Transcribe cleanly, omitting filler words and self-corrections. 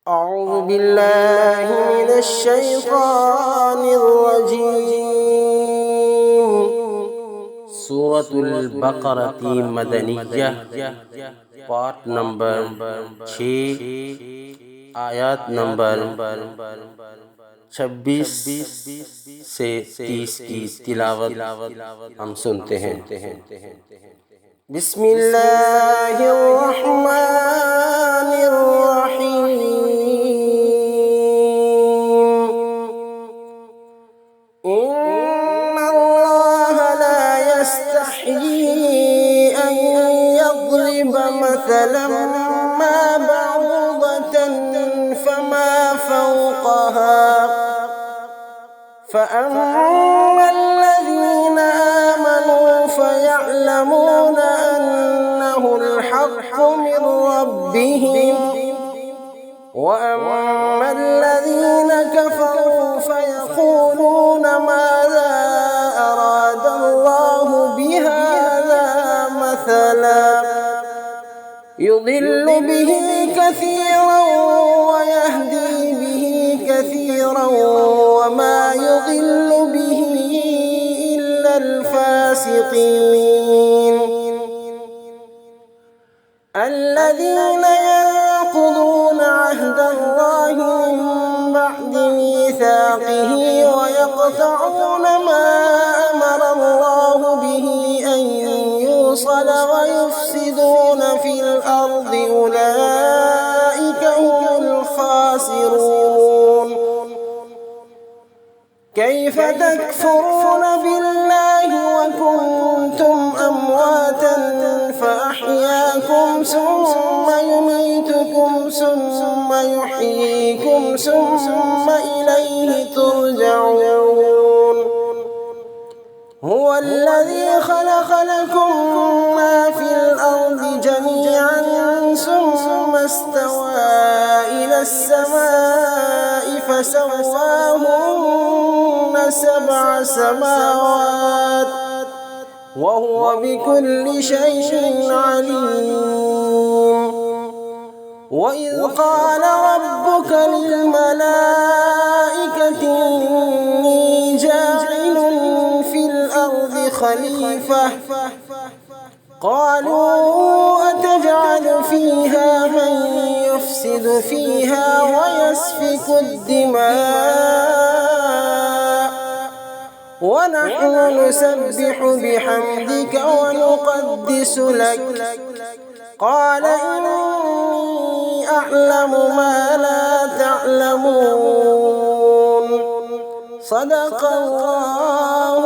أعوذ بالله من الشيطان الرجيم. سورة البقرة مدنية پارٹ نمبر 6 آیات نمبر 26 سے 30 کی تلاوت ہم سنتے ہیں. بسم اللہ الرحمن الرحیم. إن الله لا يستحيي أن يضرب مثلا ما بعوضة فما فوقها فأما الذين آمنوا فيعلمون أنه الحق من ربهم وأما الذين كفروا فيقولون ماذا أراد الله بهذا مثلا يضل به كثيرا ويهدي به كثيرا وما يضل به إلا الفاسقين الذين ينقضون عهد الله من بعد ميثاقه ويقطعون ما أمر الله به أن يوصل ويفسدون في الأرض أولئك هم الخاسرون. كيف تكفرون بالله وكنتم أمواتا فأحياكم ثم يميتكم ثم يحييكم ثم إليه ترجعون. هو الذي خلق لكم ما في الأرض جميعا ثم استوى إلى السماء فسواهن 7 سماوات وهو بكل شيء عليم. وإذ قال ربك للملائكة إني جاعل في الأرض خليفة قالوا أتجعل فيها من يفسد فيها ويسفك الدماء ونحن نسبح بحمدك ونقدس لك قال إني أعلم ما لا تعلمون. صدق الله